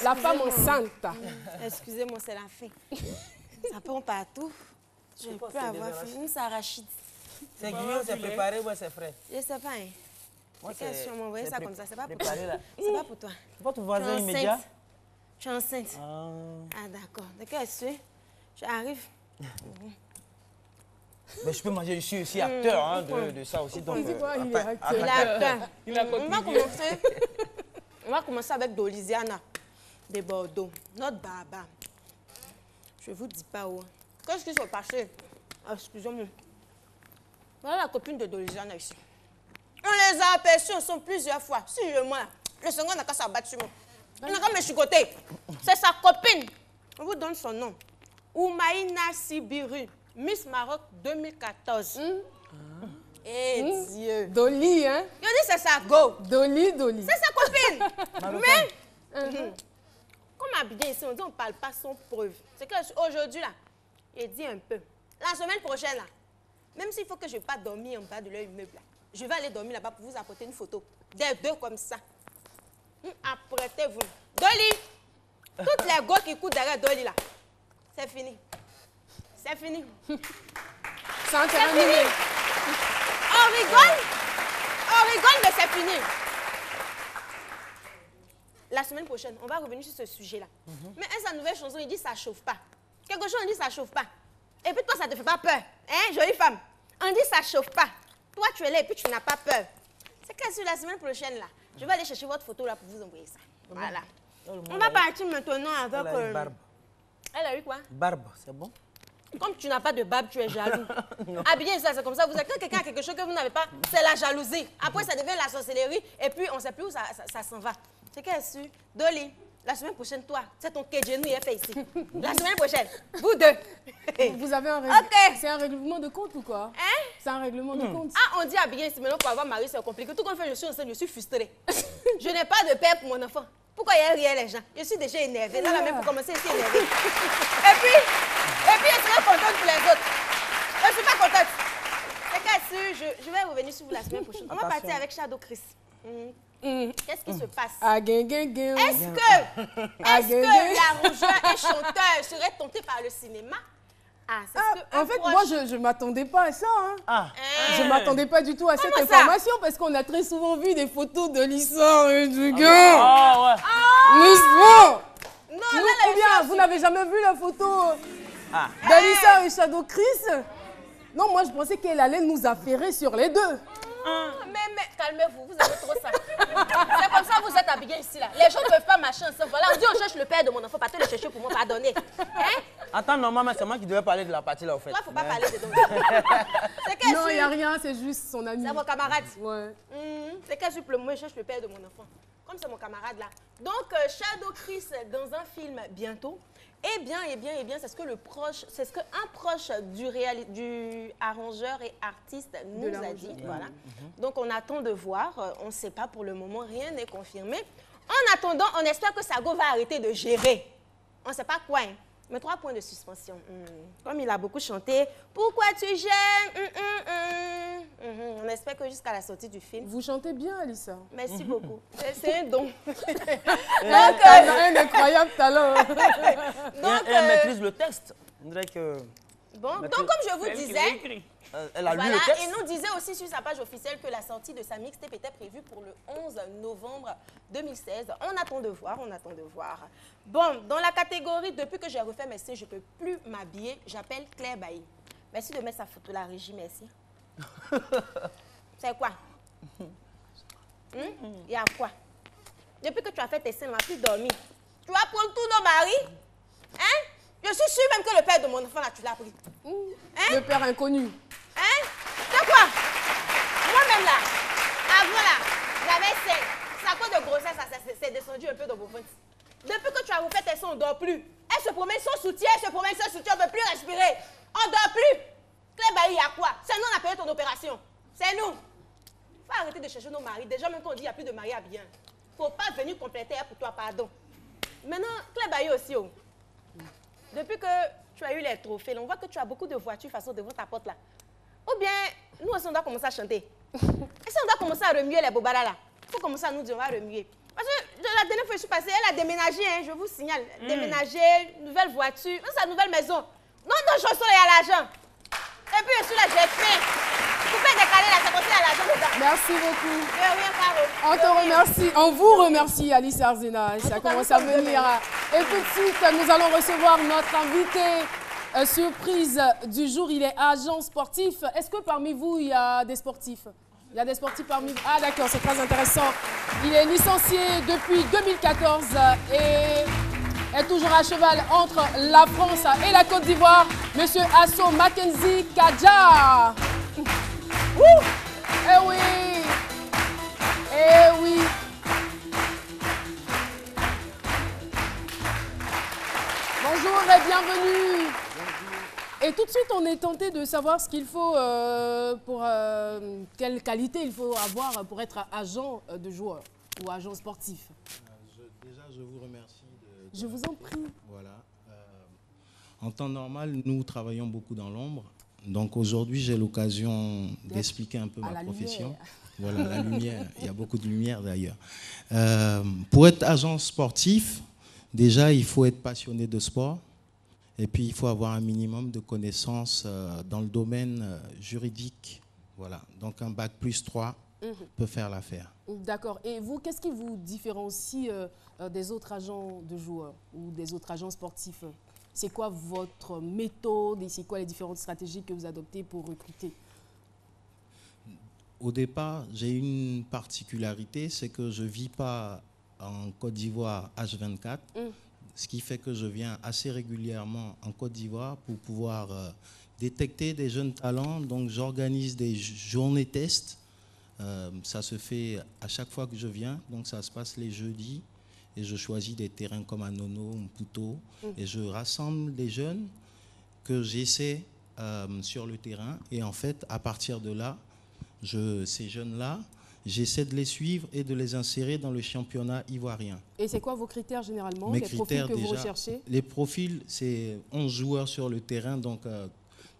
La femme enceinte. Excusez-moi, c'est la fin. Ça prend partout. Je peux avoir fait. C'est arachide. C'est grillé, c'est préparé ou c'est frais? Je sais pas. Hein. C'est on m'a envoyé ça comme ça. C'est pas pour toi. C'est pas pour toi. Votre voisin immédiat? Tu es enceinte. Ah d'accord. De quel est-ce? J'arrive. Mais je peux manger, je suis aussi acteur hein, de ça aussi. Donc, il est acteur. Il a on va commencer avec Dolisiana de Bordeaux. Notre baba. Je ne vous dis pas où. Qu'est-ce qui s'est passé? Excusez-moi. Voilà la copine de Dolisiana ici. On les a aperçus ensemble plusieurs fois. Si moi, le second n'a qu'à s'abattre sur moi. Il n'a qu'à me chicoter. C'est sa copine. On vous donne son nom. Oumaïna Sibiru. Miss Maroc 2014. Eh Dieu. Dolly, hein? Je dis c'est sa go. Dolly. C'est sa copine. Mais, comme habillé ici, on dit on ne parle pas sans preuve. C'est qu'aujourd'hui, là, il dit un peu. La semaine prochaine, là, même s'il faut que je ne vais pas dormir en bas de leur immeuble, là, je vais aller dormir là-bas pour vous apporter une photo. Des deux comme ça. Apprêtez-vous. Dolly. Toutes les go qui courent derrière Dolly, là, c'est fini. C'est fini. C'est fini. On rigole, mais c'est fini. La semaine prochaine, on va revenir sur ce sujet-là. Mais sa nouvelle chanson, il dit ça chauffe pas. Quelque chose, on dit ça chauffe pas. Et puis toi, ça te fait pas peur. Hein, jolie femme? On dit ça chauffe pas. Toi, tu es là et puis tu n'as pas peur. C'est que sur la semaine prochaine, là, je vais aller chercher votre photo là pour vous envoyer ça. Voilà. On va partir maintenant avec... Elle a eu barbe. Elle a eu quoi? Barbe, c'est bon? Comme tu n'as pas de barbe, tu es jaloux. Habillez ça, c'est comme ça. Vous êtes quand quelqu'un a quelque chose que vous n'avez pas, c'est la jalousie. Après, ça devient la sorcellerie et puis on ne sait plus où ça s'en va. C'est qu'est-ce que Dolly, la semaine prochaine, toi, c'est ton kégenou qui est fait ici. La semaine prochaine, vous deux. Vous avez un règlement. Ok. C'est un règlement de compte ou quoi? Hein? C'est un règlement de compte. Ah, on dit habiller ici, maintenant pour avoir mari, c'est compliqué. Tout comme fait, je suis enceinte, je suis frustrée. Je n'ai pas de père pour mon enfant. Pourquoi il y a rien les gens? Je suis déjà énervée. Là, la même pour commencer, je suis énervée. Et puis, je serai contente pour les autres. Je ne suis pas contente. C'est que je vais revenir sur vous la semaine prochaine. On va partir avec Shadow Chris. Qu'est-ce qui se passe? Est-ce que la rougeur et chanteur serait tenté par le cinéma? En fait, moi, je ne m'attendais pas à ça. Hein. Je ne m'attendais pas du tout à cette ça? information parce qu'on a très souvent vu des photos de l'histoire et du gars. L'histoire. Non, ou bien, vous n'avez jamais vu la photo d'Alissa et Shadow Chris? Non, moi, je pensais qu'elle allait nous affairer sur les deux. Mais calmez-vous, vous avez trop ça. C'est comme ça que vous êtes habillés ici, là. Les gens ne peuvent pas marcher ensemble. Voilà, on dit on cherche le père de mon enfant, pas te le chercher pour moi, pardonner. Hein? Attends, normalement, c'est moi qui devais parler de la partie là, au fait. Toi, il ne faut pas parler de donc. Non, il n'y a rien, c'est juste son ami. C'est vos camarades. Ouais. C'est qu'elle pour le moment, je cherche le père de mon enfant. Comme c'est mon camarade là. Donc, Shadow Chris dans un film bientôt. Eh bien, c'est ce que un proche du arrangeur et artiste nous a dit. Voilà. Donc, on attend de voir. On ne sait pas pour le moment, rien n'est confirmé. En attendant, on espère que Sago va arrêter de gérer. On ne sait pas quoi, hein. Mais 3 points de suspension. Comme il a beaucoup chanté, pourquoi tu gênes? On espère que jusqu'à la sortie du film. Vous chantez bien, Alissa. Merci beaucoup. C'est un don. Donc, un incroyable talent. Elle maîtrise le texte. On dirait que... Bon, donc comme je vous disais, elle a lu le texte. il nous disait aussi sur sa page officielle que la sortie de sa mixtape était prévue pour le 11 novembre 2016. On attend de voir, Bon, dans la catégorie, depuis que j'ai refait mes seins, je ne peux plus m'habiller, j'appelle Claire Bailly. Merci de mettre sa photo là, Régie, merci. C'est quoi? Il y a quoi? Depuis que tu as fait tes seins, on n'a plus dormi. Tu vas prendre tous nos maris? Hein? Je suis sûre même que le père de mon enfant, là, tu l'as pris. Hein? Le père inconnu. Hein? C'est quoi? Moi-même, là, avant, là, j'avais 5. C'est à cause de grossesse, ça s'est descendu un peu dans vos ventres. Depuis que tu as refait tes seins, on ne dort plus. Elle se promène sans soutien, on ne peut plus respirer. On ne dort plus. Claire Bailly, il y a quoi? C'est nous, on a payé ton opération. C'est nous. Il faut arrêter de chercher nos maris. Déjà, même quand on dit qu'il n'y a plus de mari à bien. Il ne faut pas venir compléter pour toi, pardon. Maintenant, Claire Bailly aussi, oh. Depuis que tu as eu les trophées, on voit que tu as beaucoup de voitures façon devant ta porte là. Ou bien, nous aussi, on doit commencer à chanter. Et si on doit commencer à remuer les bobalas là, il faut commencer à nous dire, on va remuer. Parce que la dernière fois que je suis passée, elle a déménagé, hein, je vous signale. Déménagé, nouvelle voiture, sa nouvelle maison. Non, non, je il y a l'argent. Et puis je suis là, j'ai faim. Vous pouvez décaler là, c'est comme s'il y a l'argent dedans. Merci beaucoup. De rien, Caro. On te remercie, on vous remercie Alice Arzena, ça commence à venir. Et tout de suite, nous allons recevoir notre invité surprise du jour, il est agent sportif. Est-ce que parmi vous, il y a des sportifs? Il y a des sportifs parmi vous? Ah d'accord, c'est très intéressant. Il est licencié depuis 2014 et est toujours à cheval entre la France et la Côte d'Ivoire. Monsieur Asso Mackenzie Kadja. Eh oui! Eh oui! Bonjour et bienvenue! Et tout de suite, on est tenté de savoir ce qu'il faut quelle qualité il faut avoir pour être agent de joueur ou agent sportif. Déjà, je vous remercie. Je vous en prie. Voilà. En temps normal, nous travaillons beaucoup dans l'ombre. Donc aujourd'hui, j'ai l'occasion d'expliquer un peu ma profession. Voilà, la lumière. Il y a beaucoup de lumière d'ailleurs. Pour être agent sportif, déjà, il faut être passionné de sport. Et puis, il faut avoir un minimum de connaissances dans le domaine juridique. Voilà. Donc, un bac plus 3 peut faire l'affaire. D'accord. Et vous, qu'est-ce qui vous différencie des autres agents de joueurs ou des autres agents sportifs? C'est quoi votre méthode et c'est quoi les différentes stratégies que vous adoptez pour recruter? Au départ, j'ai une particularité, c'est que je ne vis pas en Côte d'Ivoire H24. Ce qui fait que je viens assez régulièrement en Côte d'Ivoire pour pouvoir détecter des jeunes talents. Donc j'organise des journées tests. Ça se fait à chaque fois que je viens. Donc ça se passe les jeudis. Et je choisis des terrains comme à Nono, Mputo. Et je rassemble des jeunes que j'essaie sur le terrain. Et en fait, à partir de là, ces jeunes-là, j'essaie de les suivre et de les insérer dans le championnat ivoirien. Et c'est quoi vos critères généralement? Mes les critères, profils que déjà, vous recherchez? Les profils, c'est 11 joueurs sur le terrain, donc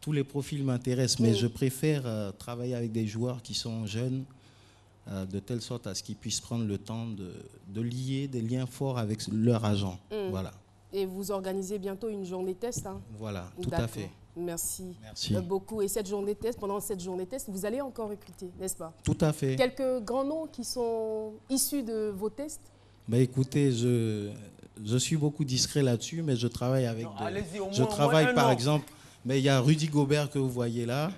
tous les profils m'intéressent, mais je préfère travailler avec des joueurs qui sont jeunes, de telle sorte à ce qu'ils puissent prendre le temps de lier des liens forts avec leur agent. Voilà. Et vous organisez bientôt une journée test, hein? Voilà, tout à fait. Merci. Merci. Beaucoup. Et cette journée test, pendant cette journée test, vous allez encore recruter, n'est-ce pas? Tout à fait. Quelques grands noms qui sont issus de vos tests? Ben écoutez, je suis beaucoup discret là-dessus, mais je travaille avec je travaille par exemple, mais il y a Rudy Gobert que vous voyez là.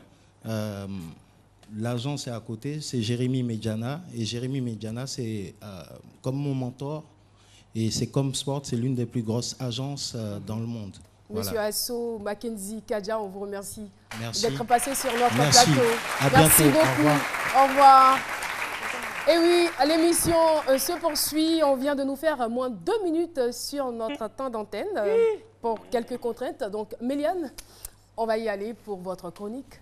L'agence est à côté, c'est Jérémy Medjana. Et Jérémy Medjana, c'est comme mon mentor. Et c'est comme Sport, c'est l'une des plus grosses agences dans le monde. Monsieur voilà. Asso Mackenzie Kadja, on vous remercie d'être passé sur notre Merci. plateau. À Merci bientôt. beaucoup. Au revoir. Et oui, l'émission se poursuit. On vient de nous faire moins 2 minutes sur notre temps d'antenne pour quelques contraintes. Donc, Méliane, on va y aller pour votre chronique.